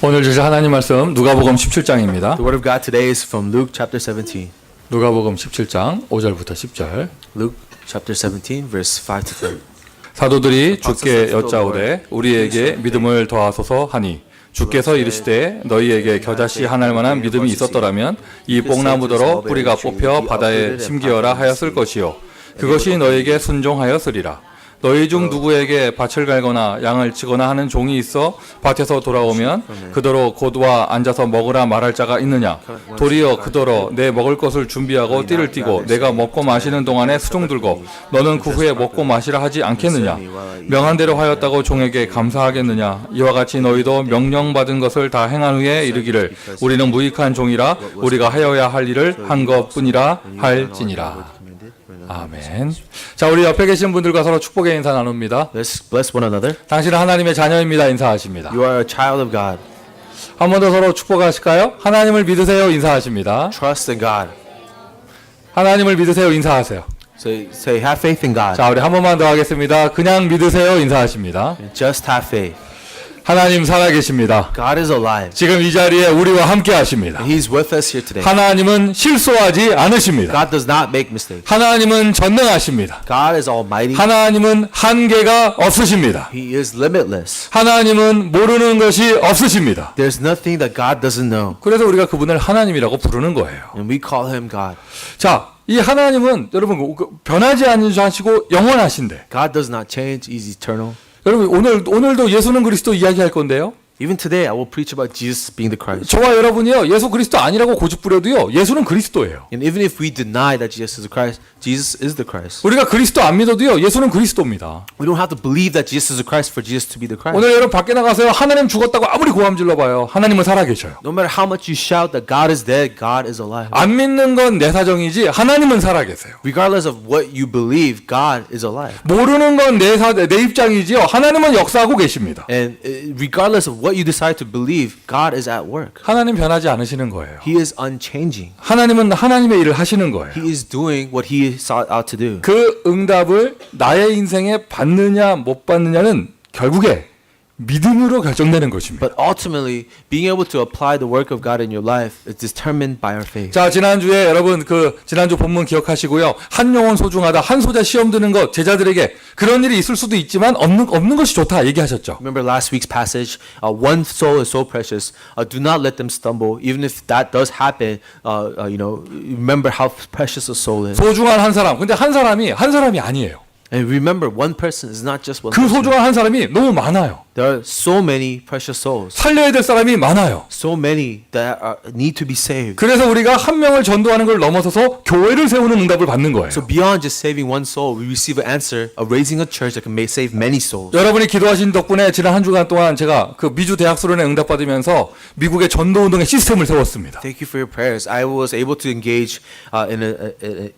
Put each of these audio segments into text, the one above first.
오늘 주실 하나님 말씀 누가복음 17장입니다. The word of God today is from Luke chapter 17. 누가복음 17장 5절부터 10절. Luke chapter 17 verse 5 to 10. 사도들이 주께 여짜오되 우리에게 믿음을 더하소서 하니 주께서 이르시되 너희에게 겨자씨 하나일 만한 믿음이 있었더라면 이 뽕나무더러 뿌리가 뽑혀 바다에 심기어라 하였을 것이요 그것이 너희에게 순종하였으리라. 너희 중 누구에게 밭을 갈거나 양을 치거나 하는 종이 있어 밭에서 돌아오면 그더러 곧와 앉아서 먹으라 말할 자가 있느냐? 도리어 그더러 내 먹을 것을 준비하고 띠를 띠고 내가 먹고 마시는 동안에 수종 들고 너는 그 후에 먹고 마시라 하지 않겠느냐? 명한 대로 하였다고 종에게 감사하겠느냐? 이와 같이 너희도 명령받은 것을 다 행한 후에 이르기를 우리는 무익한 종이라 우리가 하여야 할 일을 한 것뿐이라 할지니라. 아멘. 자, 우리 옆에 계신 분들과 서로 축복의 인사 나눕니다. Let's bless one another. 당신은 하나님의 자녀입니다. 인사하십니다. You are a child of God. 한 번 더 서로 축복하실까요? 하나님을 믿으세요. 인사하십니다. Trust in God. 하나님을 믿으세요. 인사하세요. Say have faith in God. 자, 우리 한 번만 더 하겠습니다. 그냥 믿으세요. 인사하십니다. Just have faith. 하나님 살아계십니다. God is alive. 지금 이 자리에 우리와 함께 하십니다. He's with us here today. 하나님은 실수하지 않으십니다. God does not make mistakes. 하나님은 전능하십니다. God is almighty. 하나님은 한계가 없으십니다. He is limitless. 하나님은 모르는 것이 없으십니다. There's nothing that God doesn't know. 그래서 우리가 그분을 하나님이라고 부르는 거예요. And we call him God. 자, 이 하나님은 여러분 변하지 않으시고 영원하신데. God does not change. He's eternal. 여러분 오늘도 예수는 그리스도 이야기할 건데요. Even today, I will preach about Jesus being the Christ. 저와 여러분이요 예수 그리스도 아니라고 고집부려도요 예수는 그리스도예요. And even if we deny that Jesus is the Christ, Jesus is the Christ. 우리가 그리스도 안 믿어도요 예수는 그리스도입니다. We don't have to believe that Jesus is the Christ for Jesus to be the Christ. 오늘 여러분 밖에 나가서요 하나님 죽었다고 아무리 고함 질러봐요 하나님은 살아계셔요. No matter how much you shout that God is dead, God is alive. 안 믿는 건 내 사정이지 하나님은 살아계세요. Regardless of what you believe, God is alive. 모르는 건 내 입장이지요 하나님은 역사하고 계십니다. And regardless of what you decide to believe, God is at work. 하나님 변하지 않으시는 거예요. He is unchanging. 하나님은 하나님의 일을 하시는 거예요. He is doing what he sought out to do. 그 응답을 나의 인생에 받느냐 못 받느냐는 결국에 믿음으로 결정되는 것입니다. But ultimately, being able to apply the work of God in your life is determined by our faith. 자, 지난주에 여러분 지난주 본문 기억하시고요. 한 영혼 소중하다. 한 소자 시험 드는 것 제자들에게 그런 일이 있을 수도 있지만 없는 것이 좋다 얘기하셨죠. Remember last week's passage, one soul is so precious, do not let them stumble. Even if that does happen, remember how precious a soul is. 소중한 한 사람. 근데 한 사람이 아니에요. And remember, one person is not just one 그 person. 소중한 한 사람이 너무 많아요. There are so many precious souls. 살려야 될 사람이 많아요. So many that need to be saved. 그래서 우리가 한 명을 전도하는 걸 넘어서서 교회를 세우는 응답을 받는 거예요. So beyond just saving one soul, we receive an answer of raising a church that can save many souls. 여러분이 기도하신 덕분에 지난 한 주간 동안 제가 그 미주 대학 수련회 응답받으면서 미국의 전도 운동의 시스템을 세웠습니다. Thank you for your prayers. I was able to engage in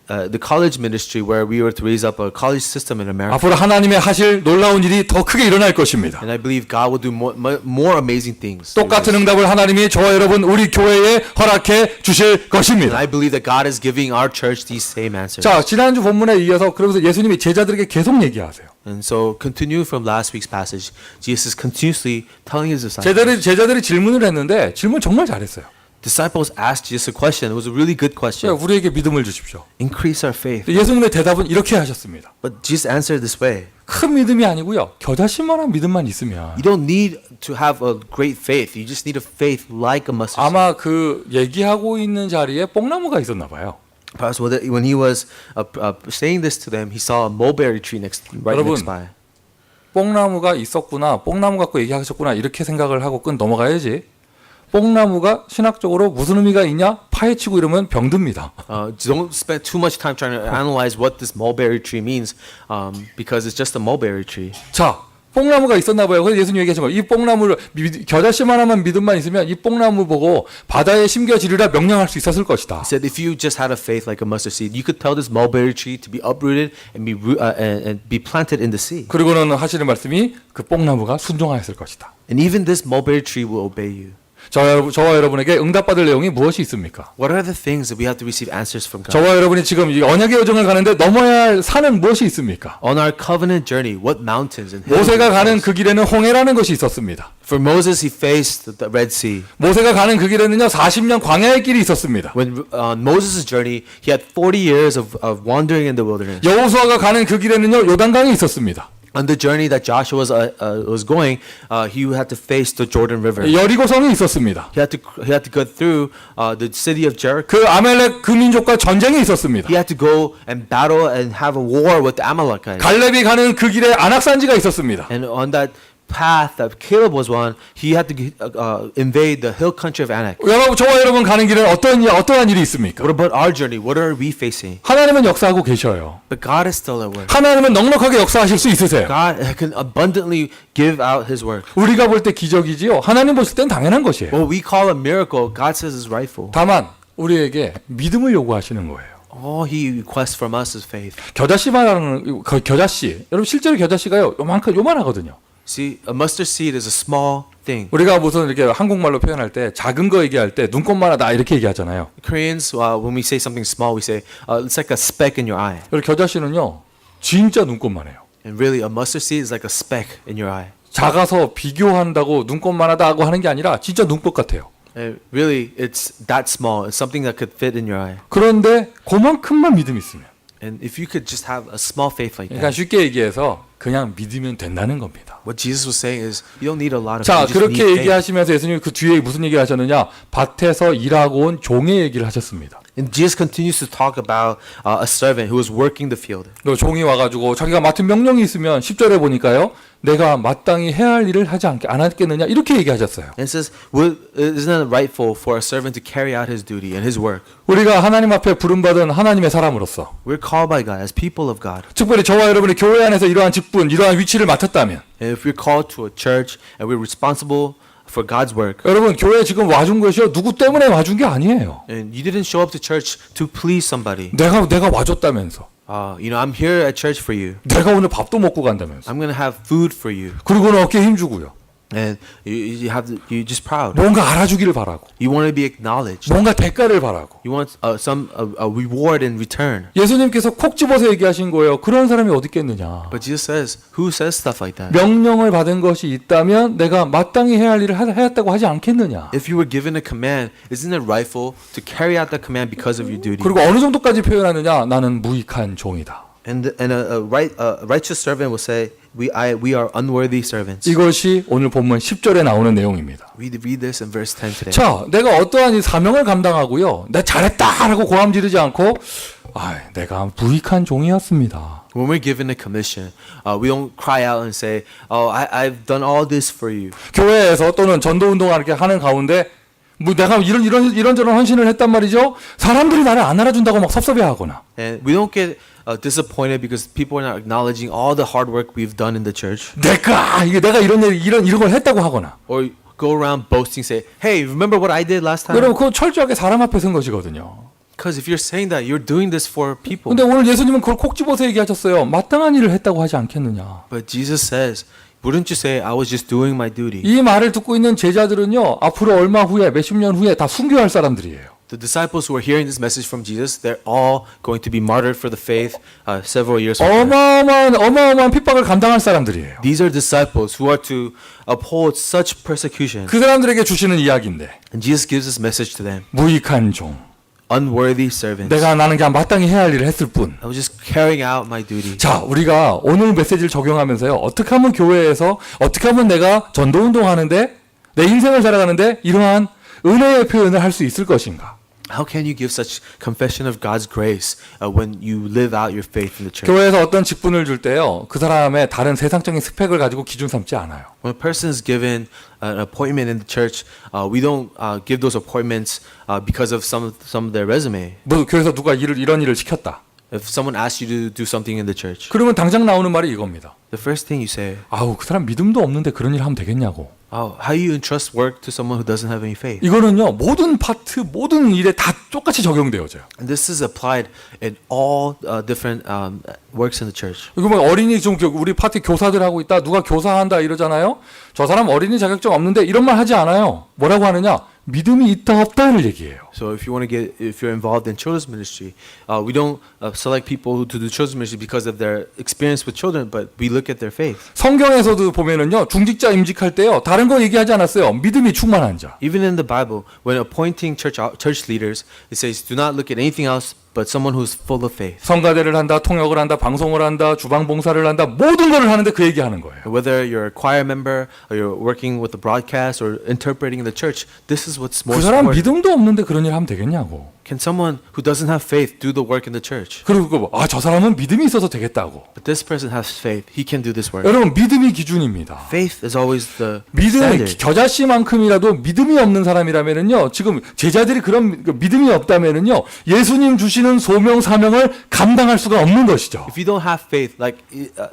the college ministry where we were to raise up a college system in America. 앞으로 하나님의 하실 놀라운 일이 더 크게 일어날 것입니다. And I believe God will do more amazing things. 똑같은 응답을 하나님이 저와 여러분 우리 교회에 허락해 주실 And 것입니다. I believe that God is giving our church these same answers. 자, 지난주 본문에 이어서 그러면서 예수님이 제자들에게 계속 얘기하세요. And so continue from last week's passage. Jesus is continuously telling his disciples. 제자들이 질문을 했는데 질문 정말 잘했어요. Disciples asked Jesus a question. It was a really good question. 우리에게 믿음을 주십시오. Increase our faith. 예수님의 대답은 이렇게 하셨습니다. But Jesus answered this way. 큰 믿음이 아니고요. 겨자씨만한 믿음만 있으면 You don't need to have a great faith. You just need a faith like a mustard seed. 아마 그 얘기하고 있는 자리에 뽕나무가 있었나 봐요. Perhaps when he was saying this to them, he saw a mulberry tree right 여러분, next by. 뽕나무가 있었구나. 뽕나무 갖고 얘기하셨구나. 이렇게 생각을 하고 넘어가야지. 뽕나무가 신학적으로 무슨 의미가 있냐? 파헤치고 이러면 병듭니다. Don't spend too much time trying to analyze what this mulberry tree means, because it's just a mulberry tree. 자, 뽕나무가 있었나 봐요. 그래서 예수님 얘기하신 거예요. 이 뽕나무를 겨자씨만한 믿음만 있으면 이 뽕나무 보고 바다에 심겨지리라 명령할 수 있었을 것이다. He said, if you just had a faith like a mustard seed, you could tell this mulberry tree to be uprooted and be planted in the sea. 그리고는 하시는 말씀이 그 뽕나무가 순종하였을 것이다. And even this mulberry tree will obey you. 저와 여러분에게 응답받을 내용이 무엇이 있습니까? What are the things that we have to receive answers from God? 저와 여러분이 지금 이 언약의 여정을 가는데 넘어야 할 산은 무엇이 있습니까? On our covenant journey, what mountains and hills? 모세가 가는 그 길에는 홍해라는 것이 있었습니다. For Moses, he faced the Red Sea. 모세가 가는 그 길에는요 40년 광야의 길이 있었습니다. When on Moses' journey, he had 40 years of wandering in the wilderness. 여호수아가 가는 그 길에는요 요단강이 있었습니다. On the journey that Joshua was going, he had to face the Jordan River. 여리고성이 있었습니다. He had to go through the city of Jericho. 그 아멜렉 그 민족과 전쟁이 있었습니다. He had to go and battle and have a war with the Amalekites. 갈렙이 가는 그 길에 안악산지가 있었습니다. And on that path that Caleb was on, he had to invade the hill country of Anak. 여러분 저와 여러분 가는 길은 어떠한 일이 있습니까? What about our journey? What are we facing? 하나님은 역사하고 계셔요. But God is still at work. 하나님은 넉넉하게 역사하실 수 있으세요. God can abundantly give out His work. 우리가 볼 때 기적이지요. 하나님 보실 땐 당연한 것이에요. What we call a miracle, God says is rightful. 다만 우리에게 믿음을 요구하시는 거예요. All He requests from us is faith. 겨자씨 말하는 겨자씨. 여러분 실제로 겨자씨가요 요만하거든요. See, a mustard seed is a small thing. 우리가 무슨 이렇게 한국말로 표현할 때 작은 거 얘기할 때 눈꽃만하다 이렇게 얘기하잖아요. Koreans, when we say something small, we say it's like a speck in your eye. 그리고 겨자씨는요 진짜 눈꽃만해요. And really, a mustard seed is like a speck in your eye. 작아서 비교한다고 눈꽃만하다고 하는 게 아니라 진짜 눈꽃 같아요. And really, it's that small. It's something that could fit in your eye. 그런데 그만큼만 믿음이 있으면 And if you could just have a small faith like 그러니까 that, 쉽게 얘기해서 그냥 믿으면 된다는 겁니다. what Jesus was saying is, you don't need a lot of 자, faith. You just 그렇게 need faith. 얘기하시면서 예수님이 그 뒤에 무슨 얘기를 하셨느냐? 밭에서 일하고 온 종의 얘기를 하셨습니다. And Jesus continues to talk about a servant who was working the field. 그 종이 와가지고 자기가 맡은 명령이 있으면 10절에 보니까요. 내가 마땅히 해야 할 일을 하지 안 했겠느냐? 이렇게 얘기하셨어요. And it says, isn't it rightful for a servant to carry out his duty and his work? 우리가 하나님 앞에 부름받은 하나님의 사람으로서 We're called by God as people of God. 특별히 저와 여러분이 교회 안에서 이러한 직분, 이러한 위치를 맡았다면 And if we're called to a church and we're responsible for God's work, 여러분 교회에 지금 와준 것이요. 누구 때문에 와준 게 아니에요. and you didn't show up to church to please somebody. 내가 와줬다면서. I'm here at church for you. 내가 오늘 밥도 먹고 간다면서. I'm going to have food for you. 그리고는 어깨에 힘주고요. And you're just proud. 뭔가 알아주기를 바라고. You want to be acknowledged. 뭔가 대가를 바라고. You want a reward in return. 예수님께서 콕 집어서 얘기하신 거예요. 그런 사람이 어디 있겠느냐. But Jesus says, who says stuff like that? 명령을 받은 것이 있다면 내가 마땅히 해야 할 일을 하였다고 하지 않겠느냐. If you were given a command, isn't it rightful to carry out that command because of your duty? 그리고 어느 정도까지 표현하느냐. 나는 무익한 종이다. And a righteous servant will say, we are unworthy servants. 이것이 오늘 본문 10절에 나오는 내용입니다. Read this in verse 10 today. 자, 내가 어떠한 이 사명을 감당하고요. 내가 잘했다라고 고함 지르지 않고 내가 무익한 종이었습니다. When we're given a commission, we don't cry out and say, I've done all this for you. 교회에서 또는 전도 운동을 이렇게 하는 가운데 뭐 내가 이런저런 헌신을 했단 말이죠. 사람들이 나를 안 알아준다고 막 섭섭해하거나. And we don't get disappointed because people are not acknowledging all the hard work we've done in the church. 내가 이런 걸 했다고 하거나. Or go around boasting, say, hey, remember what I did last time? 여러분 그건 철저하게 사람 앞에 선 것이거든요. Because if you're saying that, you're doing this for people. 근데 오늘 예수님은 그걸 콕 집어서 얘기하셨어요. 마땅한 일을 했다고 하지 않겠느냐. But Jesus says, wouldn't you say I was just doing my duty? 이 말을 듣고 있는 제자들은요. 앞으로 얼마 후에 몇십 년 후에 다 순교할 사람들이에요. The disciples who are hearing this message from Jesus, they're all going to be martyred for the faith several years from now. 어마어마한 핍박을 감당할 사람들이에요. These are disciples who are to uphold such persecution. 그 사람들에게 주시는 이야기인데 And Jesus gives this message to them. 무익한 종. Unworthy servants. 나는 그냥 마땅히 해야 할 일을 했을 뿐. I was just carrying out my duty. 자, 우리가 오늘 메시지를 적용하면서요. 어떻게 하면 교회에서 어떻게 하면 내가 전도 운동하는데 내 인생을 살아가는데 이러한 은혜의 표현을 할 수 있을 것인가? How can you give such confession of God's grace when you live out your faith in the church? 교회에서 어떤 직분을 줄 때요. 그 사람의 다른 세상적인 스펙을 가지고 기준 삼지 않아요. When a person is given an appointment in the church, we don't give those appointments because of some of their resume. 뭐 교회에서 누가 이런 일을 시켰다. If someone asks you to do something in the church, 그러면 당장 나오는 말이 이겁니다. the first thing you say, 아우, 그 사람 믿음도 없는데 그런 일 하면 되겠냐고. How you entrust work to someone who doesn't have any faith? 이거는요 모든 파트 모든 일에 다 똑같이 적용되어져요. And this is applied in all different works in the church. 이거 뭐 어린이 좀 우리 파티 교사들 하고 있다 누가 교사한다 이러잖아요. 저 사람 어린이 자격증 없는데 이런 말 하지 않아요. 뭐라고 하느냐? 믿음이 있다 없다를 얘기해요. So if you're involved in children's ministry, we don't select people who to do children's ministry because of their experience with children, but we look at their faith. 성경에서도 보면은요 중직자 임직할 때요 다른 거 얘기하지 않았어요. 믿음이 충만한 자. Even in the Bible, when appointing church leaders, it says, "Do not look at anything else but someone who's full of faith." 성가대를 한다, 통역을 한다, 방송을 한다, 주방 봉사를 한다, 모든 걸 하는데 그 얘기하는 거예요. Whether you're a choir member or you're working with the broadcast or interpreting in the church, this is what's 그 most 사람 important. 믿음도 없는데 그런 일 하면 되겠냐고. Can someone who doesn't have faith do the work in the church? 그리고 저 사람은 믿음이 있어서 되겠다고. But this person has faith; he can do this work. 여러분 믿음이 기준입니다. Faith is always the 믿음 standard. 겨자씨만큼이라도 믿음이 없는 사람이라면은요 지금 제자들이 그런 믿음이 없다면은요 예수님 주시는 소명 사명을 감당할 수가 없는 것이죠. If you don't have faith, like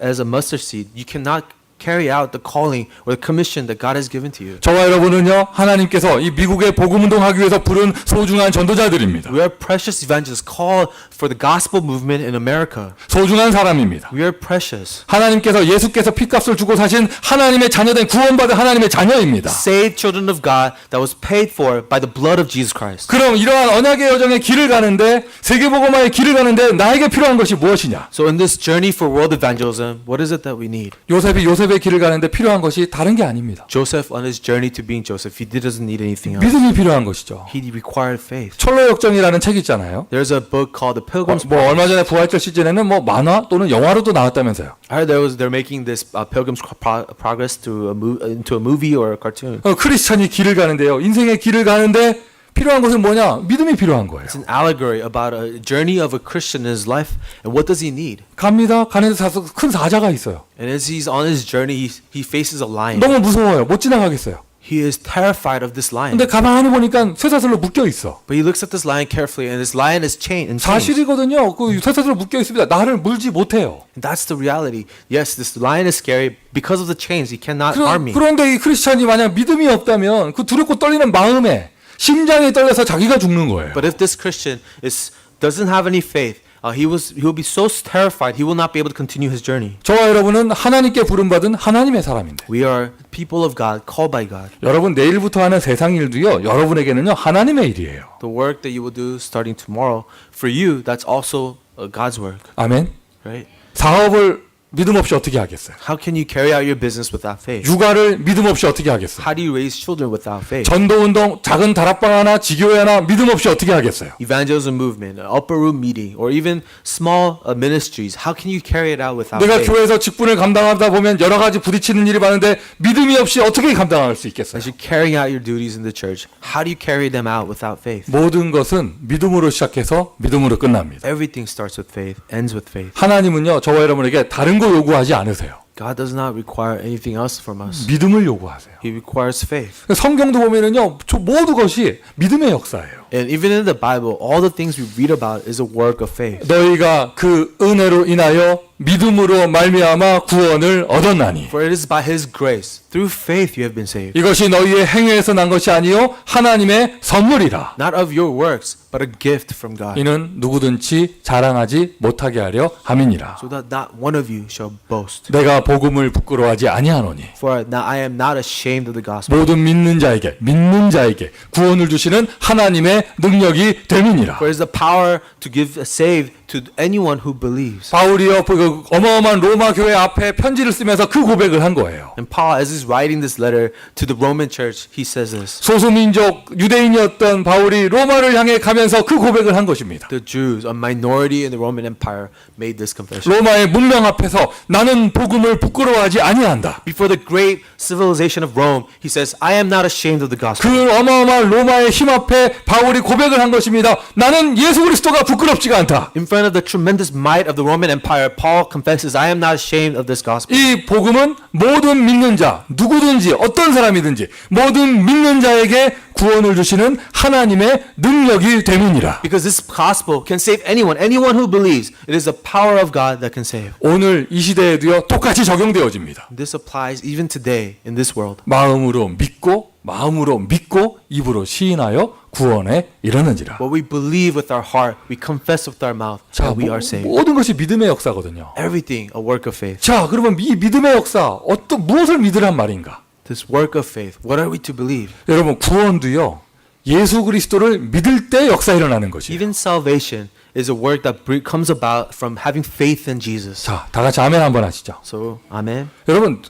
as a mustard seed, you cannot carry out the calling or the commission that God has given to you. 저와 여러분은요 하나님께서 이 미국의 복음 운동하기 위해서 부른 소중한 전도자들입니다. We are precious evangelists called for the gospel movement in America. 소중한 사람입니다. We are precious. 하나님께서 예수께서 피값을 주고 사신 하나님의 자녀된 구원받은 하나님의 자녀입니다. Saved children of God that was paid for by the blood of Jesus Christ. 그럼 이러한 언약의 여정의 길을 가는데 세계복음화의 길을 가는데 나에게 필요한 것이 무엇이냐? So in this journey for world evangelism, what is it that we need? 요셉의 길을 가는데 필요한 것이 다른 게 아닙니다. Joseph on his journey to being Joseph, he doesn't need anything else. 믿음이 필요한 것이죠. He required faith. 철로 역정이라는 책 있잖아요. There's a book called The Pilgrim's 뭐 얼마 전에 부활절 시즌에는 뭐 만화 또는 영화로도 나왔다면서요. I heard they're making this Pilgrim's Progress to into a movie or a cartoon. 크리스찬이 길을 가는데요. 인생의 길을 가는데 필요한 것은 뭐냐? 믿음이 필요한 거예요. It's an allegory about a journey of a Christian in his life, and what does he need? 갑니다. 가는데 큰 사자가 있어요. And as he's on his journey, he faces a lion. 너무 무서워요. 못 지나가겠어요. He is terrified of this lion. 근데 가만히 보니까 쇠사슬로 묶여 있어. But he looks at this lion carefully, and this lion is chained. 사실이거든요. 그 쇠사슬로 묶여 있습니다. 나를 물지 못해요. And that's the reality. Yes, this lion is scary because of the chains. He cannot harm me. 그런데 이 크리스찬이 만약 믿음이 없다면 그 두렵고 떨리는 마음에 심장이 떨려서 자기가 죽는 거예요. But if this Christian doesn't have any faith, he will be so terrified he will not be able to continue his journey. 저와 여러분은 하나님께 부름받은 하나님의 사람인데. We are people of God, called by God. 여러분 내일부터 하는 세상 일도요. 여러분에게는요 하나님의 일이에요. The work that you will do starting tomorrow, for you, that's also God's work. 아멘. Right? 사업을 믿음 없이 어떻게 하겠어요? How can you carry out your business without faith? 육아를 믿음 없이 어떻게 하겠어요? How do you raise children without faith? 전도운동, 작은 다락방 하나, 지교회 하나 믿음 없이 어떻게 하겠어요? Evangelism movement, an upper room meeting, or even small ministries. How can you carry it out without 내가 faith? 교회에서 직분을 감당하다 보면 여러 가지 부딪히는 일이 많은데 믿음이 없이 어떻게 감당할 수 있겠어요? As you're carrying out your duties in the church, how do you carry them out without faith? 모든 것은 믿음으로 시작해서 믿음으로 끝납니다. Everything starts with faith, ends with faith. 하나님은요 저와 여러분에게 다른 거 요구하지 않으세요. God does not require anything else from us. 믿음을 요구하세요. He requires faith. 성경도 보면은요 모든 것이 믿음의 역사예요. And even in the Bible, all the things we read about is a work of faith. 너희가 그 은혜로 인하여 믿음으로 말미암아 구원을 얻었나니 For it is by His grace, through faith you have been saved. 이것이 너희의 행위에서 난 것이 아니요 하나님의 선물이라. Not of your works, but a gift from God. 이는 누구든지 자랑하지 못하게 하려 함이니라. So that not one of you shall boast. 내가 복음을 부끄러워하지 아니하노니 For now I am not ashamed of the gospel. 모든 믿는 자에게 구원을 주시는 하나님의 능력이 됨이니라. For it is the power to save to anyone who believes. 바울이요 그 어마어마한 로마 교회 앞에 편지를 쓰면서 그 고백을 한 거예요. And Paul, as he's writing this letter to the Roman church, he says this. 소수민족 유대인이었던 바울이 로마를 향해 가면서 그 고백을 한 것입니다. The Jews, a minority in the Roman Empire, made this confession. 로마의 문명 앞에서 나는 복음을 부끄러워하지 아니한다. Before the great civilization of Rome, he says, I am not ashamed of the gospel. 그 어마어마한 로마의 힘 앞에 바울이 바울이 고백을 한 것입니다. 나는 예수 그리스도가 부끄럽지가 않다. In front of the tremendous might of the Roman Empire, Paul confesses, I am not ashamed of this gospel. 이 복음은 모든 믿는 자, 누구든지 어떤 사람이든지 모든 믿는 자에게 구원을 주시는 하나님의 능력이 됨이니라. Because this gospel can save anyone who believes. It is the power of God that can save. 오늘 이 시대에도요 똑같이 적용되어집니다. This applies even today in this world. 마음으로 믿고 입으로 시인하여 구원에 이르는지라. What we believe with our heart, we confess with our mouth 자, that we are saved. 모든 것이 믿음의 역사거든요. Everything a work of faith. 자, 그러면 이 믿음의 역사 무엇을 믿으란 말인가? This work of faith. What are we to believe? 여러분 구원도요 예수 그리스도를 믿을 때 역사 일어나는 것이에요. Even salvation is a work that comes about from having faith in Jesus. 자, 다 같이 아멘 한번 하시죠. So, amen. 여러분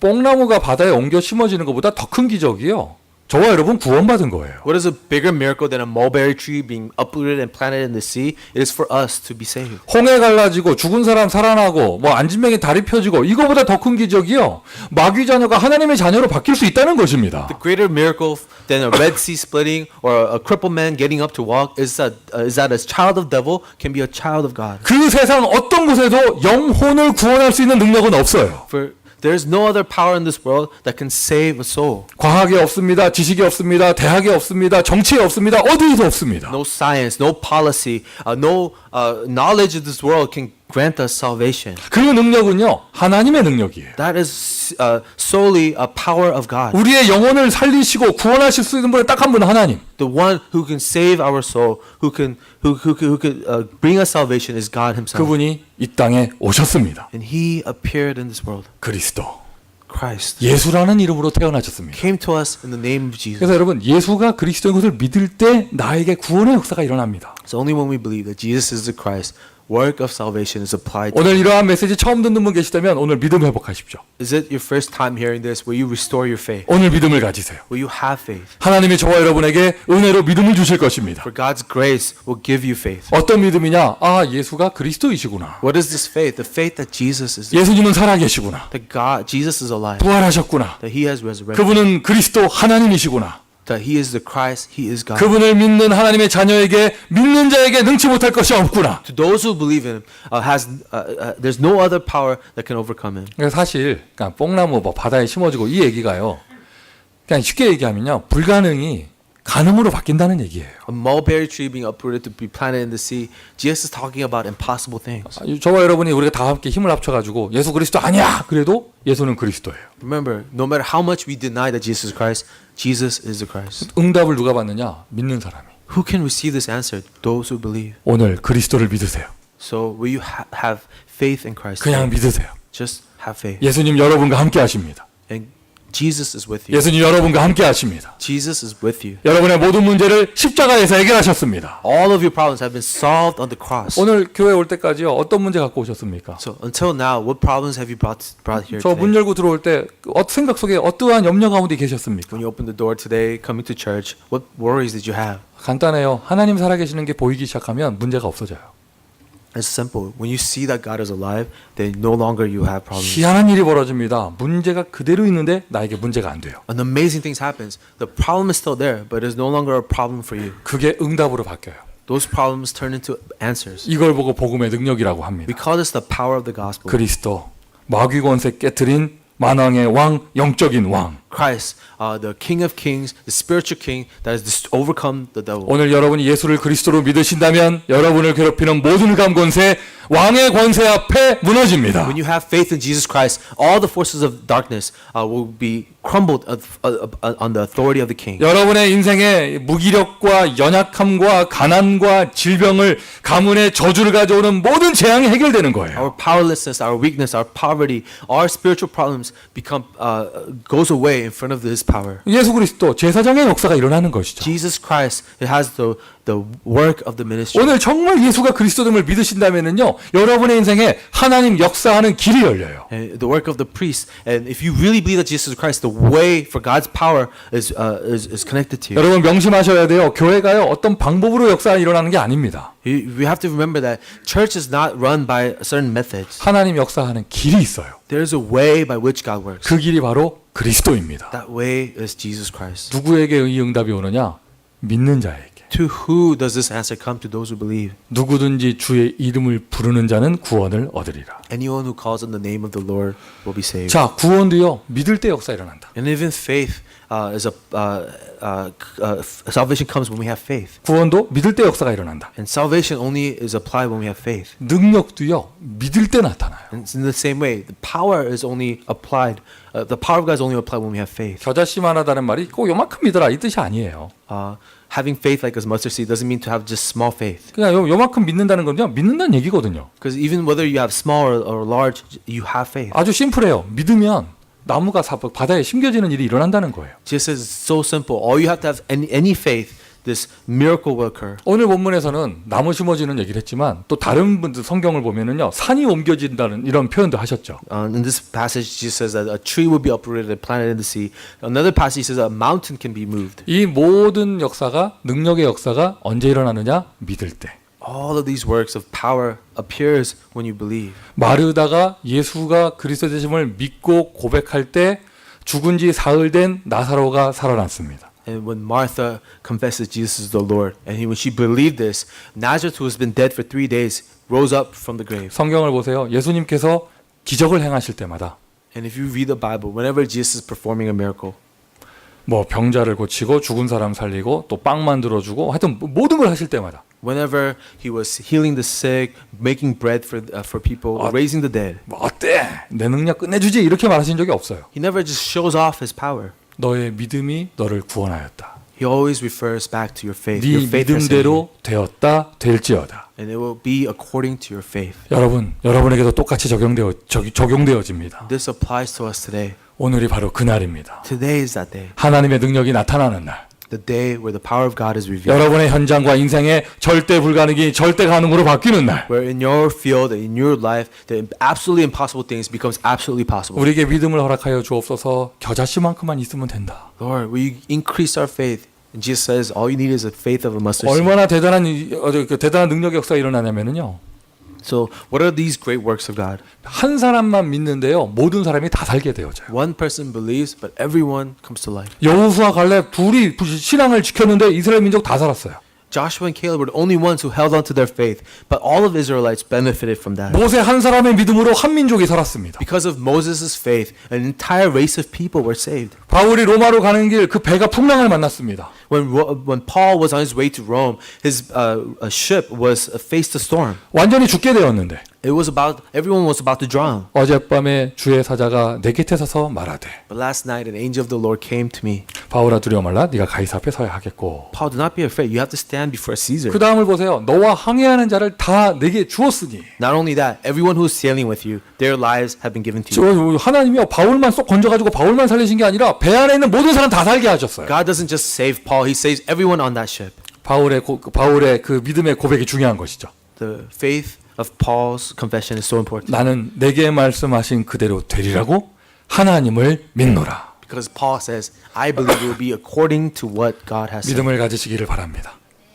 뽕나무가 바다에 옮겨 심어지는 것보다 더 큰 기적이요. 저와 여러분 구원받은 거예요. What is a bigger miracle than a mulberry tree being uprooted and planted in the sea? It is for us to be saved. 홍해 갈라지고 죽은 사람 살아나고 뭐 안진병이 다리 펴지고 이거보다 더 큰 기적이요. 마귀 자녀가 하나님의 자녀로 바뀔 수 있다는 것입니다. The greater miracle than a Red Sea splitting or a crippled man getting up to walk is that a child of devil can be a child of God. 그 세상 어떤 곳에도 영혼을 구원할 수 있는 능력은 없어요. For there is no other power in this world that can save a soul. 과학이 없습니다. 지식이 없습니다. 대학이 없습니다. 정치에 없습니다. 어디에도 없습니다. No science, no policy, no knowledge of this world can grant us salvation. 그 능력은요 하나님의 능력이에요. That is solely a power of God. 우리의 영혼을 살리시고 구원하실 수 있는 분은 딱 한 분 하나님. The one who can save our soul, who can bring us salvation is God Himself. 그분이 이 땅에 오셨습니다. And He appeared in this world. 그리스도. Christ 예수라는 이름으로 태어나셨습니다. came to us in the name of Jesus. 그래서 여러분 예수가 그리스도인 것을 믿을 때 나에게 구원의 역사가 일어납니다. It's only when we believe that Jesus is the Christ, work of salvation is applied to 오늘 이러한 메시지 처음 듣는 분 계시다면 오늘 믿음 회복하십시오. Is it your first time hearing this? Will you restore your faith? 오늘 믿음을 가지세요. Will you have faith? 하나님이 저와 여러분에게 은혜로 믿음을 주실 것입니다. For God's grace will give you faith. 어떤 믿음이냐? 아, 예수가 그리스도이시구나. What is this faith? The faith that Jesus is 예수님은 살아계시구나. that God, Jesus is alive, 부활하셨구나. that He has resurrected, 그분은 그리스도 하나님이시구나. that He is the Christ, He is God. 그분을 믿는 하나님의 자녀에게 믿는 자에게 능치 못할 것이 없구나. To those who believe in Him, there's no other power that can overcome Him. 그러니까 사실 그러니까 뽕나무 뭐 바다에 심어지고 이 얘기가요. 그냥 쉽게 얘기하면요. 불가능이 가능으로 바뀐다는 얘기예요. A mulberry tree being uprooted to be planted in the sea. Jesus is talking about impossible things. 저와 여러분이 우리가 다 함께 힘을 합쳐가지고 예수 그리스도 아니야. 그래도 예수는 그리스도예요. Remember, no matter how much we deny that Jesus is Christ, Jesus is the Christ. 응답을 누가 받느냐? 믿는 사람이. Who can receive this answer? Those who believe. 오늘 그리스도를 믿으세요. So will you have faith in Christ? 그냥 믿으세요. Just have faith. 예수님 여러분과 함께 하십니다. And Jesus is with you. 예수님 여러분과 함께 하십니다. Jesus is with you. 여러분의 모든 문제를 십자가에서 해결하셨습니다. All of your problems have been solved on the cross. 오늘 교회 올 때까지요. 어떤 문제 갖고 오셨습니까? So until now, what problems have you brought here 저 문 today? 열고 들어올 때 생각 속에 어떠한 염려 가운데 계셨습니까? When you opened the door today, coming to church, what worries did you have? 간단해요. 하나님 살아계시는 게 보이기 시작하면 문제가 없어져요. It's simple. When you see that God is alive, then no longer you have problems. 희한한 일이 벌어집니다. 문제가 그대로 있는데 나에게 문제가 안 돼요. An amazing thing happens. The problem is still there, but it's no longer a problem for you. 그게 응답으로 바뀌어요. Those problems turn into answers. 이걸 보고 복음의 능력이라고 합니다. We call this the power of the gospel. 그리스도 마귀 권세 깨트린 만왕의 왕, 영적인 왕. Christ, the King of Kings, the spiritual King that has overcome the devil. 오늘 여러분이 예수를 그리스도로 믿으신다면 여러분을 괴롭히는 모든 감권세, 왕의 권세 앞에 무너집니다. When you have faith in Jesus Christ, all the forces of darkness will be crumbled on the authority of the King. 여러분의 인생에 무기력과 연약함과 가난과 질병을 가문의 저주를 가져오는 모든 재앙이 해결되는 거예요. Our powerlessness, our weakness, our poverty, our spiritual problems become goes away in front of this power. 예수 그리스도 제사장의 역사가 일어나는 것이죠. Jesus Christ, it has the work of the ministry. 오늘 정말 예수가 그리스도됨을 믿으신다면은요, 여러분의 인생에 하나님 역사하는 길이 열려요. And the work of the priest, and if you really believe that Jesus Christ, the way for God's power is connected to you. 여러분 명심하셔야 돼요. 교회가요 어떤 방법으로 역사가 일어나는 게 아닙니다. We have to remember that church is not run by certain methods. 하나님 역사하는 길이 있어요. There is a way by which God works. 그 길이 바로 그리스도입니다. That way is Jesus Christ. 누구에게 이 응답이 오느냐? 믿는 자에게. To who does this answer come? To those who believe. 누구든지 주의 이름을 부르는 자는 구원을 얻으리라. Anyone who calls on the name of the Lord will be saved. 자, 구원도요. 믿을 때 역사 일어난다. And even faith salvation comes when we have faith. 구원도 믿을 때 역사가 일어난다. And salvation only is applied when we have faith. 능력도요. 믿을 때 나타나요. And it's in the same way, the power is only applied. The power of God is only applied when we have faith. 겨자씨만하다는 말이 꼭 요만큼 믿어라 이 뜻이 아니에요. Having faith like a mustard seed doesn't mean to have just small faith. 그냥 요만큼 믿는다는 건요. 믿는다는 얘기거든요. Because even whether you have small or large, you have faith. 아주 심플해요. 믿으면 나무가 바다에 심겨지는 일이 일어난다는 거예요. Jesus says it's so simple. All you have to have any faith, this miracle will occur. 오늘 본문에서는 나무 심어지는 얘기를 했지만 또 다른 분들 성경을 보면은요. 산이 옮겨진다는 이런 표현도 하셨죠. In this passage, Jesus says that a tree will be uprooted and planted in the sea. Another passage says a mountain can be moved. 이 모든 역사가 능력의 역사가 언제 일어나느냐? 믿을 때. All of these works of power appears when you believe. 마르다가 예수가 그리스도 되심을 믿고 고백할 때 죽은 지 사흘 된 나사로가 살아났습니다. And when Martha confesses Jesus is the Lord, and when she believed this, Nazareth, who has been dead for 3 days, rose up from the grave. 성경을 보세요. 예수님께서 기적을 행하실 때마다 And if you read the Bible, whenever Jesus is performing a miracle, 뭐 병자를 고치고 죽은 사람 살리고 또 빵 만들어주고 하여튼 모든 걸 하실 때마다 whenever he was healing the sick, making bread for people, raising the dead, 뭐 어때? 내 능력 끝내주지 이렇게 말하신 적이 없어요. he never just shows off his power. 너의 믿음이 너를 구원하였다. He always refers back to your faith. 네 Your faith has saved 믿음대로 되었다 될지어다. you. And it will be according to your faith. 여러분에게도 똑같이 적용되어집니다. This applies to us today. 오늘이 바로 그날입니다. Today is that day. 하나님의 능력이 나타나는 날. The day where the power of God is revealed. 여러분의 현장과 인생의 절대 불가능이 절대 가능으로 바뀌는 날. Where in your field, in your life, the absolutely impossible things becomes absolutely possible. 우리에게 믿음을 허락하여 주옵소서. 겨자씨만큼만 있으면 된다. Lord, will you increase our faith? And Jesus says, all you need is the faith of a mustard seed. 얼마나 대단한 능력의 역사가 일어나냐면요. So, what are these great works of God? 한 사람만 믿는데요. 모든 사람이 다 살게 되어져요. One person believes, but everyone comes to life. 여호수아 갈렙 둘이 신앙을 지켰는데 이스라엘 민족 다 살았어요. Joshua and Caleb were the only ones who held on to their faith, but all of Israelites benefited from that. 모세 한 사람의 믿음으로 한 민족이 살았습니다. Because of Moses' faith, an entire race of people were saved. 바울이 로마로 가는 길 그 배가 풍랑을 만났습니다. When Paul was on his way to Rome, his ship was faced a storm. 완전히 죽게 되었는데 Everyone was about to drown. 어젯밤에 주의 사자가 내 곁에 서서 말하되 But last night, an angel of the Lord came to me. 바울아 두려워 말라 네가 가이사 앞에 서야 하겠고. Paul, do not be afraid. You have to stand before Caesar. 그 다음을 보세요. 너와 항해하는 자를 다 내게 주었으니. Not only that, everyone who is sailing with you, their lives have been given to you. 하나님이요 바울만 쏙 건져가지고 바울만 살리신 게 아니라 배 안에 있는 모든 사람 다 살게 하셨어요. God doesn't just save Paul; He saves everyone on that ship. 바울의 그 믿음의 고백이 중요한 것이죠. The faith of Paul's confession is so important. 나는 내게 말씀하신 그대로 되리라고 하나님을 믿노라. Because Paul says, I believe it will be according to what God has said. 믿음을 가지시기를 바랍니다.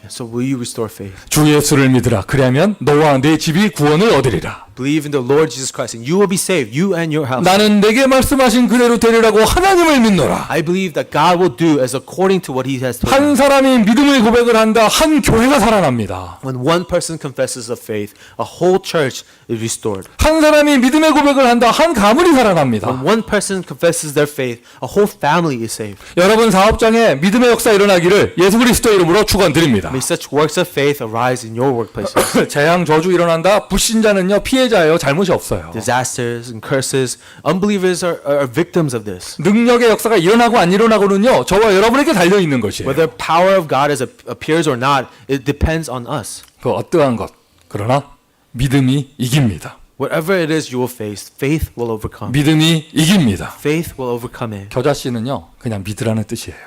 So will you restore faith? 주 예수를 믿으라. 그리하면 너와 내 집이 구원을 얻으리라. Believe in the Lord Jesus Christ and you will be saved, you and your house. 나는 내게 말씀하신 그대로 되리라고 하나님을 믿노라. I believe that God will do as according to what He has told 한 me. 사람이 믿음의 고백을 한다. 한 교회가 살아납니다. When one person confesses of faith, a whole church is restored. 한 사람이 믿음의 고백을 한다. 한 가문이 살아납니다. When one person confesses their faith, a whole family is saved. 여러분 사업장에 믿음의 역사 일어나기를 예수 그리스도 이름으로 축원드립니다. May such works of faith arise in your workplaces. 재앙 저주 일어난다. 불신자는요 피해자예요. 잘못이 없어요. Disasters and curses, unbelievers are victims of this. 능력의 역사가 일어나고 안 일어나고는요 저와 여러분에게 달려 있는 것이에요. Whether power of God appears or not, it depends on us. 그 어떠한 것 그러나 믿음이 이깁니다. Whatever it is you will face, faith will overcome. 믿음이 이깁니다. Faith will overcome it. 겨자씨는요 그냥 믿으라는 뜻이에요.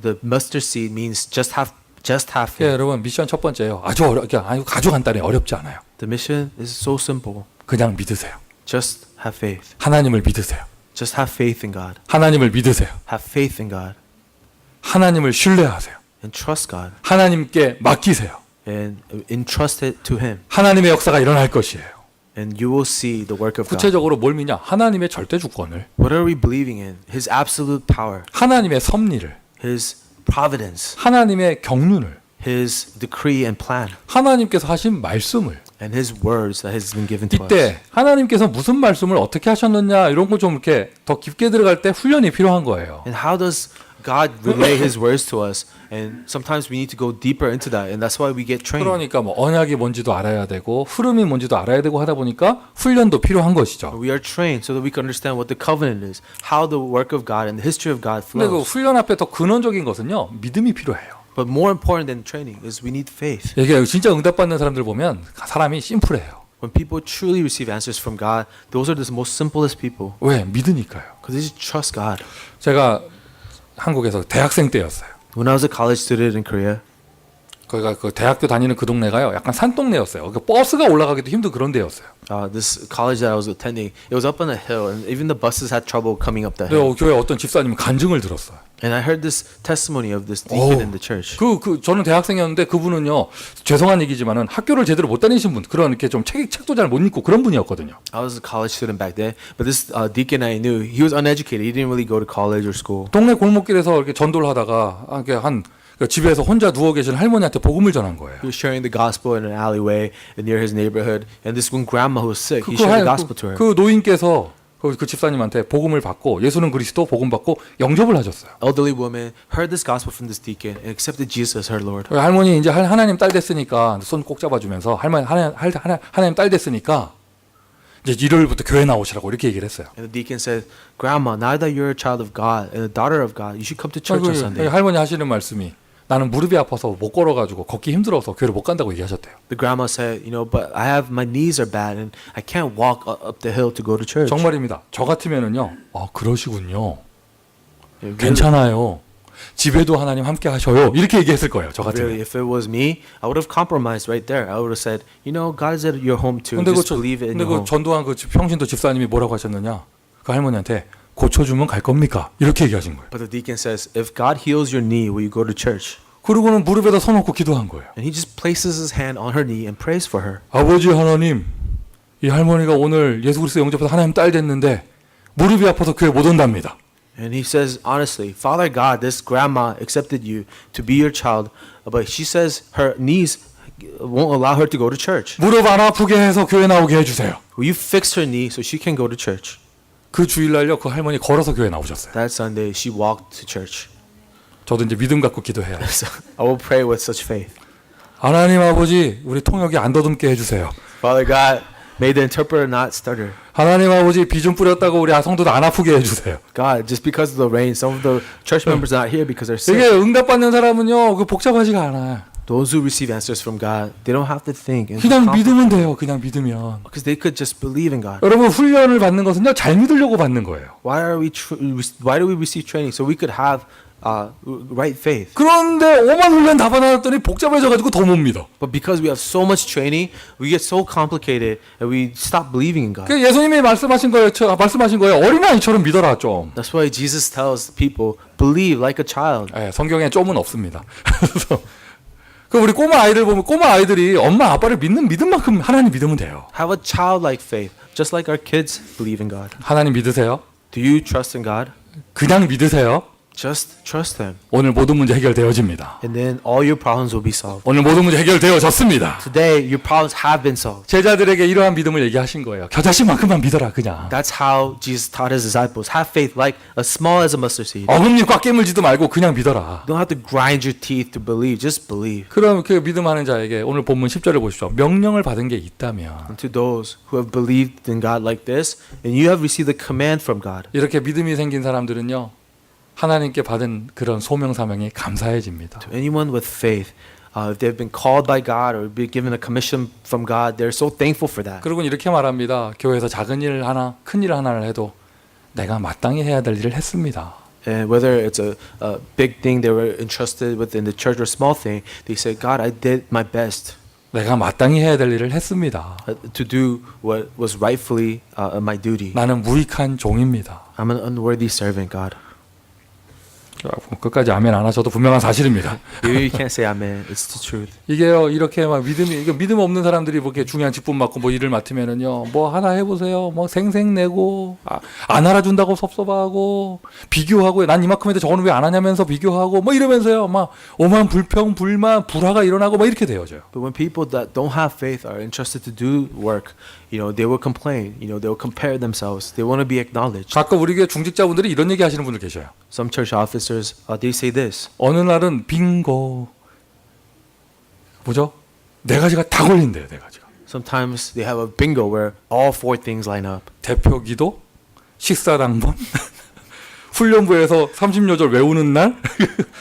The mustard seed means just have faith. 예, 여러분 미션 첫 번째예요. 아주 간단해 어렵지 않아요. The mission is so simple. 그냥 믿으세요. Just have faith. 하나님을 믿으세요. Just have faith in God. 하나님을 믿으세요. Have faith in God 하나님을 신뢰하세요. and trust God 하나님께 맡기세요. and entrust it to Him. 하나님의 역사가 일어날 것이에요. And you will see the work of God. 구체적으로 뭘 믿냐? 하나님의 절대 주권을, What are we believing in? His absolute power, 하나님의 섭리를, His providence, 하나님의 경륜을, His decree and plan 하나님께서 하신 말씀을 and His words that has been given to us. 이때 하나님께서 무슨 말씀을 어떻게 하셨느냐 이런 거 좀 이렇게 더 깊게 들어갈 때 훈련이 필요한 거예요. And how does God relay His words to us? And sometimes we need to go deeper into that, and that's why we get trained. 그러니까 뭐 언약이 뭔지도 알아야 되고 흐름이 뭔지도 알아야 되고 하다 보니까 훈련도 필요한 것이죠. We are trained so that we can understand what the covenant is, how the work of God and the history of God 근데 그 flows. 훈련 앞에 더 근원적인 것은요 믿음이 필요해요. But more important than training is we need faith. 이게 진짜 응답받는 사람들 보면 사람이 심플해요. When people truly receive answers from God, those are the most simplest people 왜? 믿으니까요. because they just trust God. 제가 한국에서 대학생 때였어요. When I was a college student in Korea, 거기가 그 대학교 다니는 그 동네가요 약간 산동네였어요. 그 버스가 올라가기도 힘든 그런 데였어요. this college that I was attending, it was up on a hill, and even the buses had trouble coming up that 근데 hill. 교회 어떤 집사님이 간증을 들었어요. And I heard this testimony of this deacon in the church. 저는 대학생이었는데 그분은요 죄송한 얘기지만은 학교를 제대로 못 다니신 분 그런 이렇게 좀 책도 잘 못 읽고 그런 분이었거든요. I was a college student back then, but this deacon I knew, he was uneducated. He didn't really go to college or school. 동네 골목길에서 이렇게 전도를 하다가 이렇게 집에서 혼자 누워 계신 할머니한테 복음을 전한 거예요. He was sharing the gospel in an alleyway near his neighborhood, and this one grandma who was sick, he shared the gospel to her. 그 노인께서 그 집사님한테 복음을 받고 예수는 그리스도 복음 받고 영접을 하셨어요. Elderly woman heard this gospel from this deacon and accepted Jesus as her Lord. 할머니 이제 하나님 딸 됐으니까 손 꼭 잡아주면서 하나님 딸 됐으니까 이제 일요일부터 교회 나오시라고 이렇게 얘기를 했어요. And the deacon said, "Grandma, now that you're a child of God and a daughter of God, you should come to church on Sunday." 할머니 하시는 말씀이 나는 무릎이 아파서 못 걸어가지고 걷기 힘들어서 교회를 못 간다고 얘기하셨대요. The grandma said, but my knees are bad and I can't walk up the hill to go to church. 정말입니다. 저 같으면은요, 그러시군요. Really, 괜찮아요. 집에도 하나님 함께 하셔요. 이렇게 얘기했을 거예요. 저 really, 같으면. if it was me, I would have compromised right there. I would have said, God is at your home too. 근데 Just believe it in 근데 your home. 전도한 그 평신도 집사님이 뭐라고 하셨느냐? 그 할머니한테 고쳐주면 갈 겁니까? 이렇게 얘기하신 거예요. But the deacon says, if God heals your knee, will you go to church? 그리고는 무릎에다 손 얹고 기도한 거예요. And he just places his hand on her knee and prays for her. 아버지 하나님, 이 할머니가 오늘 예수 그리스도 영접해서 하나님 딸 됐는데 무릎이 아파서 교회 못 온답니다. And he says, honestly, Father God, this grandma accepted you to be your child, but she says her knees won't allow her to go to church. 무릎 안 아프게 해서 교회 나오게 해주세요. Will you fix her knee so she can go to church? 그 주일날요, 그 할머니 걸어서 교회 나오셨어요. That Sunday, she walked to church. 저도 이제 믿음 갖고 기도해요. So I will pray with such faith. 하나님 아버지, 우리 통역이 안 더듬게 해주세요. Father God, may the interpreter not stutter. 하나님 아버지, 비 좀 뿌렸다고 우리 성도도 안 아프게 해주세요. God, just because of the rain, some of the church members are not here because they're sick. 이게 응답받는 사람은요, 그 복잡하지가 않아요. Those who receive answers from God, they don't have to think. 그냥 믿으면 돼요. 그냥 믿으면. Because they could just believe in God. 여러분 훈련을 받는 것은요, 잘 믿으려고 받는 거예요. Why do we receive training? So we could have right faith. 그런데 오만 훈련 다 받아놨더니 복잡해져가지고 더 못 믿어. But because we have so much training, we get so complicated and we stop believing in God. 그 예수님이 말씀하신 거예요. 어린아이처럼 믿어라 좀. That's why Jesus tells people, believe like a child. 성경에 좀은 없습니다. 그래서 그 우리 꼬마 아이들 보면 꼬마 아이들이 엄마 아빠를 믿는 믿음만큼 하나님 믿으면 돼요. Have a childlike faith, just like our kids believe in God. 하나님 믿으세요? Do you trust in God? 그냥 믿으세요? Just trust Him. 오늘 모든 문제 해결되어집니다. And then all your problems will be solved. 오늘 모든 문제 해결되어졌습니다. Today, your problems have been solved. 제자들에게 이러한 믿음을 얘기하신 거예요. 겨자씨만큼만 믿어라 그냥. That's how Jesus taught His disciples. Have faith like as small as a mustard seed. 어금니 꽉 깨물지도 말고 그냥 믿어라. Don't have to grind your teeth to believe. Just believe. 그럼 그 믿음하는 자에게 오늘 본문 10절을 보십시오. 명령을 받은 게 있다면 And to those who have believed in God like this, and you have received a command from God. 이렇게 믿음이 생긴 사람들은요. 하나님께 받은 그런 소명 사명이 감사해집니다. To anyone with faith, if they've been called by God or been given a commission from God, they're so thankful for that. 그리고 이렇게 말합니다. 교회에서 작은 일 하나, 큰 일 하나를 해도 내가 마땅히 해야 될 일을 했습니다. And whether it's a big thing they were entrusted with in the church or a small thing, they say, God, I did my best 내가 마땅히 해야 될 일을 했습니다. to do what was rightfully my duty. 나는 무익한 종입니다. I'm an unworthy servant, God. 끝까지 아멘 안 하셔도 분명한 사실입니다. You can't say amen. It's the truth. 이게요 이렇게 막 믿음 없는 사람들이 이렇게 중요한 직분 맡고 뭐 일을 맡으면은요 뭐 하나 해보세요 뭐 생색내고 안 알아준다고 섭섭하고 비교하고 난 이만큼 했는데 저거는 왜 안 하냐면서 비교하고 뭐 이러면서요 막 오만 불평 불만 불화가 일어나고 막 이렇게 되어져요. But when people that don't have faith are entrusted to do work, they will complain. They will compare themselves. They want to be acknowledged. 가끔 우리 교회 중직자분들이 이런 얘기 하시는 분들 계셔요. Some church officers, they say this. 어느 날은 빙고 뭐죠? 네 가지가 다 걸린대요. 네 가지가. Sometimes they have a bingo where all four things line up. 대표 기도, 식사당번, 훈련부에서 30여절 외우는 날,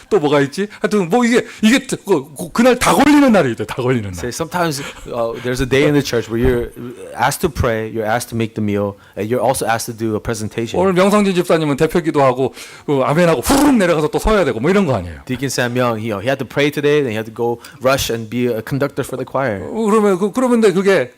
또 뭐가 있지? 하여튼 뭐 이게 그날 다 걸리는 날이 있대. 다 걸리는 날. Say sometimes there's a day in the church where you're asked to pray, you're asked to make the meal, and you're also asked to do a presentation. 오늘 명성진 집사님은 대표 기도하고 아멘하고 후루룩 내려가서 또 서야 되고 뭐 이런 거 아니에요. Deacon Sam Young, he had to pray today, then he had to go rush and be a conductor for the choir. 그러면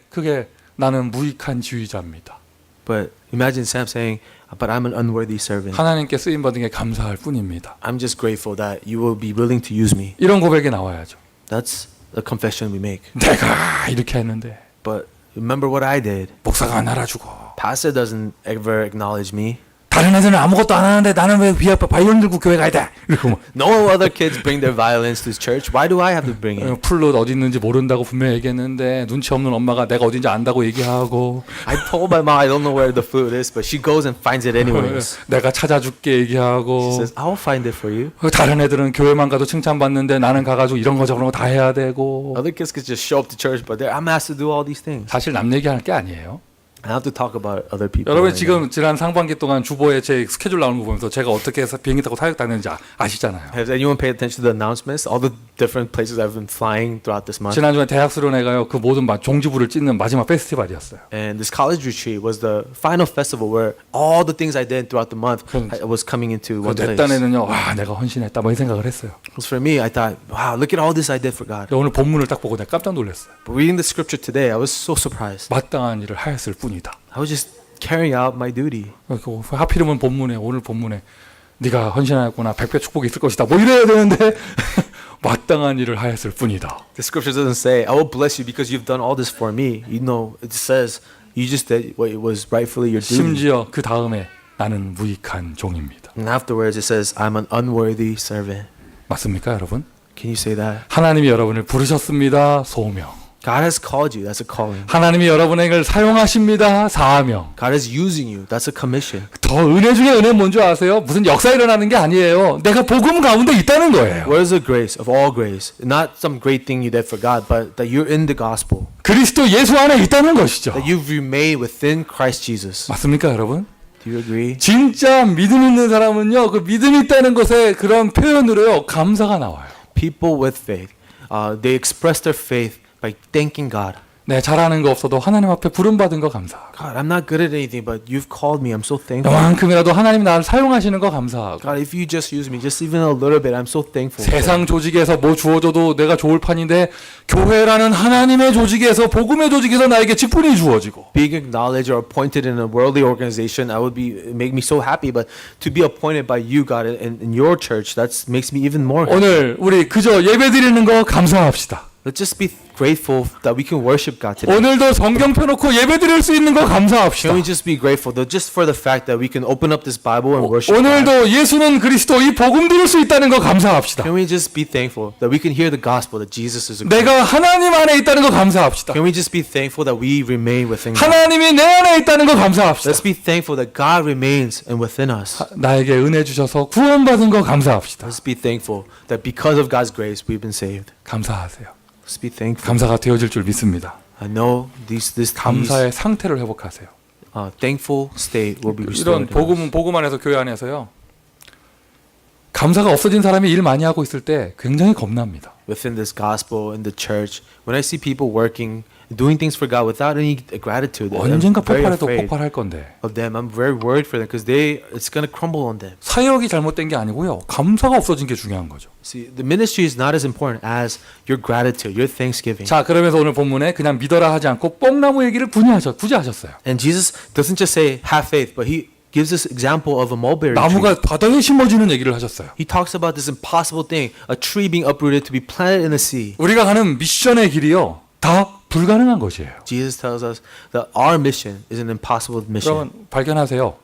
그게 나는 무익한 지휘자입니다. But imagine Sam saying, "But I'm an unworthy servant. 하나님께 쓰임 받은 게 감사할 뿐입니다. I'm just grateful that you will be willing to use me." 이런 고백이 나와야죠. That's the confession we make. 내가 이렇게 했는데 But remember what I did. 목사가 안 알아주고 Pastor doesn't ever acknowledge me. 다른 애들은 아무것도 안 하는데 나는 왜 바이올린 들고 교회 가야 돼? 이러고 뭐 No other kids bring their violins to church. Why do I have to bring it? 플룻 어디 있는지 모른다고 분명히 얘기했는데 눈치 없는 엄마가 내가 어딘지 안다고 얘기하고 I told my mom I don't know where the flute is, but she goes and finds it anyways. 내가 찾아줄게 얘기하고 She says, "I'll find it for you." 다른 애들은 교회만 가도 칭찬받는데 나는 가가지고 이런 거 저런 거 다 해야 되고 Other kids could just show up to church, but I'm asked to do all these things. 사실 남 얘기할 게 아니에요. I have to talk about other people. 여러분 right 지금 지난 상반기 동안 주보에 제 스케줄 나오는 거 보면서 제가 어떻게 해서 비행기 타고 사역 다녔는지 아시잖아요. now. Has anyone paid attention to the announcements? All the different places I've been flying throughout this month. 지난주에 대학 수련회가요 그 모든 종지부를 찢는 마지막 페스티벌이었어요. And this college retreat was the final festival where all the things I did throughout the month was coming into one 내 place. 딴에는요 와 내가 헌신했다 뭐 이 생각을 했어요. Because for me, I thought, wow, look at all this I did for God. 오늘 본문을 딱 보고 내가 깜짝 놀랐어요. But reading the scripture today, I was so surprised. 마땅한 일을 하였을 뿐이다. I was just carrying out my duty. 하필이면 오늘 본문에 네가 헌신하였구나 100배 축복이 있을 것이다 뭐 이래야 되는데 마땅한 일을 하였을 뿐이다. The scripture doesn't say, I will bless you because you've done all this for me. It says, you just did what was rightfully your duty. 심지어 그 다음에 나는 무익한 종입니다. And afterwards it says, I'm an unworthy servant. 맞습니까 여러분? Can you say that? 하나님이 여러분을 부르셨습니다. 소명. God has called you. That's a calling. 하나님이 여러분을 사용하십니다. 사명. God is using you. That's a commission. 더 은혜 중에 은혜 뭔지 아세요? 무슨 역사 일어나는 게 아니에요. 내가 복음 가운데 있다는 거예요. What is the grace of all grace? Not some great thing you did for God, but that you're in the gospel. 그리스도 예수 안에 있다는 것이죠. That you've remained within Christ Jesus. 맞습니까 여러분? Do you agree? 진짜 믿음 있는 사람은요. 그 믿음 있다는 것에 그런 표현으로요. 감사가 나와요. People with faith, they express their faith by thanking God. 네, 잘하는 거 없어도 하나님 앞에 부름받은 거 감사. God, I'm not good at anything, but you've called me. I'm so thankful. 요만큼이라도 하나님 나를 사용하시는 거 감사하고. God, if you just use me, just even a little bit, I'm so thankful. 세상 조직에서 뭐 주어져도 내가 좋을 판인데 교회라는 하나님의 조직에서 복음의 조직에서 나에게 직분이 주어지고. Being acknowledged or appointed in a worldly organization, make me so happy. But to be appointed by you, God, in your church, that makes me even more happy. 오늘 우리 그저 예배 드리는 거 감사합시다. Let's just be grateful that we can worship God today. 오늘도 성경 펴놓고 예배 드릴 수 있는 거 감사합시다. Can we just be grateful that just for the fact that we can open up this Bible and worship God? 오늘도 예수는 그리스도 이 복음 들을 수 있다는 거 감사합시다. Can we just be thankful that we can hear the gospel that Jesus is a God? 내가 하나님 안에 있다는 거 감사합시다. Can we just be thankful that we remain within God? 하나님이 내 안에 있다는 거 감사합시다. Let's be thankful that God remains and within us. 나에게 은혜 주셔서 구원받은 거 감사합시다. Let's be thankful that because of God's grace we've been saved. 감사하세요. Let's be thankful. 감사가 되어질 줄 믿습니다. I know this 감사의 상태를 회복하세요. thankful state will be 이런 restored. 복음 안에서 교회 안에서요. 감사가 없어진 사람이 일 많이 하고 있을 때 굉장히 겁납니다. Within this gospel in the church, when I see people working, doing things for God without any gratitude, I'm 언젠가 very 폭발해도 afraid 폭발할 건데 of them. I'm very worried for them because it's going to crumble on them. 사역이 잘못된 게 아니고요. 감사가 없어진 게 중요한 거죠. See, the ministry is not as important as your gratitude, your thanksgiving. 자, 그러면서 오늘 본문에 그냥 믿어라 하지 않고 뽕나무 얘기를 굳이 하셨어요. And Jesus doesn't just say have faith, but he gives us example of a mulberry tree. 나무가 바다에 심어지는 얘기를 하셨어요. He talks about this impossible thing, a tree being uprooted to be planted in the sea. 우리가 가는 미션의 길이요, 다 불가능한 것이에요. Jesus tells us that our mission is an impossible mission. 그러면 발견하세요.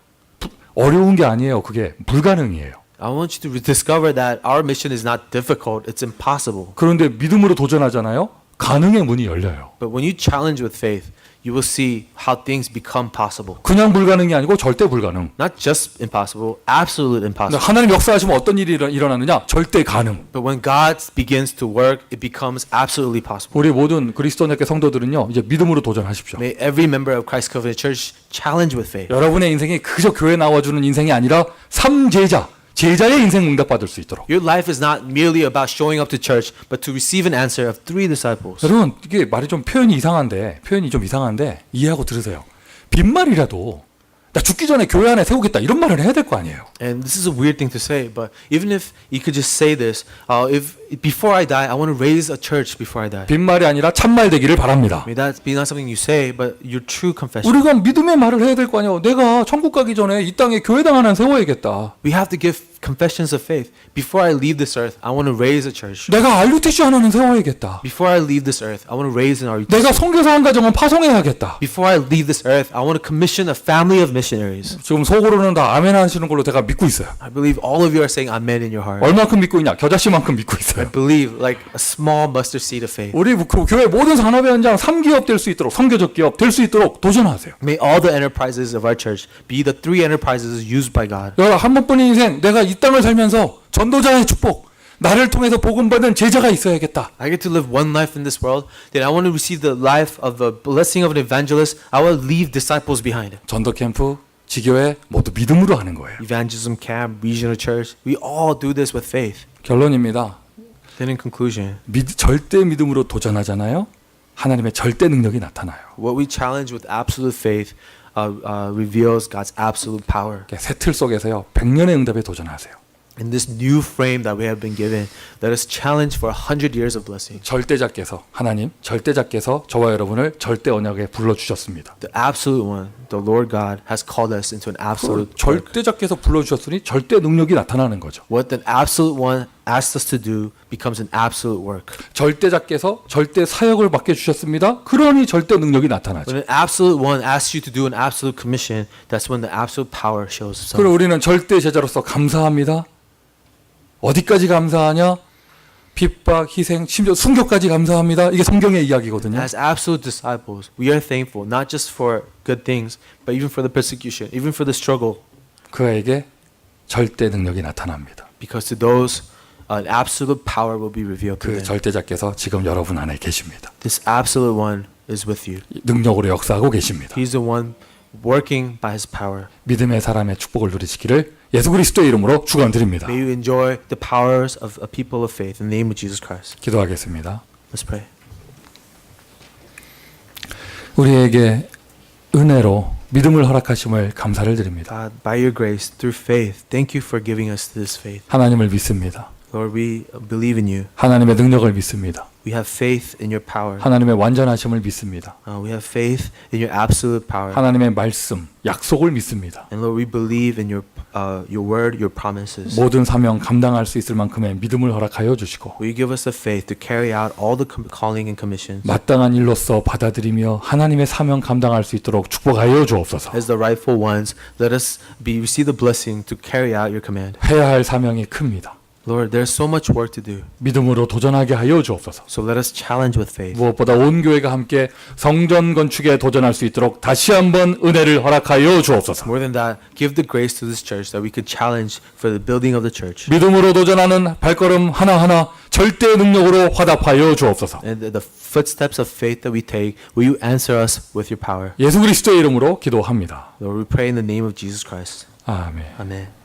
어려운 게 아니에요. 그게 불가능이에요. I want you to discover that our mission is not difficult, it's impossible. 그런데 믿음으로 도전하잖아요. 가능의 문이 열려요. But when you challenge with faith, you will see how things become possible. 그냥 불가능이 아니고 절대 불가능. Not just impossible, absolute 근데 impossible. 하나님 역사하시면 어떤 일이 일어나느냐? 절대 가능. But when God begins to work, it becomes absolutely possible. 우리 모든 그리스도인의 성도들은요, 이제 믿음으로 도전하십시오. May every member of Christ Covenant Church challenge with faith. 여러분의 인생이 그저 교회 나와주는 인생이 아니라 삼제자, 제자의 인생 응답받을 수 있도록. Your life is not merely about showing up to church, but to receive an answer of 3 disciples. 여러분, 이게 말이 좀 표현이 좀 이상한데 이해하고 들으세요. 빈말이라도 나 죽기 전에 교회 안에 세우겠다 이런 말을 해야 될 거 아니에요. And this is a weird thing to say, but even if you could just say this, if before I die, I want to raise a church before I die. 빈말이 아니라 참말 되기를 바랍니다. May that be not something you say, but your true confession. 우리가 믿음의 말을 해야 될 거 아니에요. 내가 천국 가기 전에 이 땅에 교회당 하나 세워야겠다. We have to give confessions of faith. Before I leave this earth, I want to raise a church. 내가 RUTC 하나는 세워야겠다. Before I leave this earth, I want to raise an RUTC. 내가 선교사 한 가정은 파송해야겠다. Before I leave this earth, I want to commission a family of missionaries. 지금 속으로는 다 아멘 하시는 걸로 제가 믿고 있어요. I believe all of you are saying amen in your heart. 얼마큼 믿고 있냐? 겨자씨만큼 믿고 있어요. I believe like a small mustard seed of faith. 우리 교회 모든 산업의 현장 3기업 될 수 있도록, 선교적 기업 될 수 있도록 도전하세요. May all the enterprises of our church be the 3 enterprises used by God. 여러분, 한 번뿐인 인생, 내가 이 땅을 살면서 전도자의 축복, 나를 통해서 복음받은 제자가 있어야겠다. I get to live one life in this world, then I want to receive the life of the blessing of an evangelist. I will leave disciples behind. 전도 캠프, 지교회 모두 믿음으로 하는 거예요. Evangelism camp, regional church, we all do this with faith. 결론입니다. Then in conclusion, 절대 믿음으로 도전하잖아요. 하나님의 절대 능력이 나타나요. what we challenge with absolute faith reveals God's absolute power. 새 틀 속에서요, 100년의 응답에 도전하세요. In this new frame that we have been given, let us challenge for 100 years of blessing. 절대자께서, 하나님, 절대자께서 저와 여러분을 절대 언약에 불러주셨습니다. The absolute one, the Lord God, has called us into an absolute work. 절대자께서 불러주셨으니 절대 능력이 나타나는 거죠. What the absolute one asked us to do becomes an absolute work. 절대자께서 절대 사역을 맡겨주셨습니다. 그러니 절대 능력이 나타나죠. When an absolute one asks you to do an absolute commission, that's when the absolute power shows itself. 그리고 우리는 절대 제자로서 감사합니다. 어디까지 감사하냐? 핍박, 희생, 심지어 순교까지 감사합니다. 이게 성경의 이야기거든요. As absolute disciples, we are thankful not just for good things, but even for the persecution, even for the struggle. 그에게 절대 능력이 나타납니다. Because to those, an absolute power will be revealed to 그 them. 절대자께서 지금 여러분 안에 계십니다. This absolute one is with you. 능력으로 역사하고 계십니다. He's the one working by His power. 믿음의 사람의 축복을 누리시기를 예수 그리스도의 이름으로 축원드립니다. May you enjoy the powers of a people of faith in the name of Jesus Christ. 기도하겠습니다. Let's pray. 우리에게 은혜로 믿음을 허락하심을 감사를 드립니다. God, by your grace, through faith, thank you for giving us this faith. 하나님을 믿습니다. Lord, we believe in you. 하나님의 능력을 믿습니다. We have faith in your power. 하나님의 완전하심을 믿습니다. We have faith in your absolute power. 하나님의 말씀, 약속을 믿습니다. And Lord, we believe in your word, your promises. 모든 사명 감당할 수 있을 만큼의 믿음을 허락하여 주시고 Will you give us the faith to carry out all the calling and commissions? 마땅한 일로서 받아들이며 하나님의 사명 감당할 수 있도록 축복하여 주옵소서. As the rightful ones, let us receive the blessing to carry out your command. 해야 할 사명이 큽니다. Lord, there's so much work to do. 믿음으로 도전하게 하여 주옵소서. So let us challenge with faith. 무엇보다 온 교회가 함께 성전 건축에 도전할 수 있도록 다시 한번 은혜를 허락하여 주옵소서. More than that, give the grace to this church that we could challenge for the building of the church. 믿음으로 도전하는 발걸음 하나하나 절대 능력으로 화답하여 주옵소서. And the footsteps of faith that we take, will you answer us with your power? 예수 그리스도의 이름으로 기도합니다. Lord, we pray in the name of Jesus Christ. 아멘. Amen.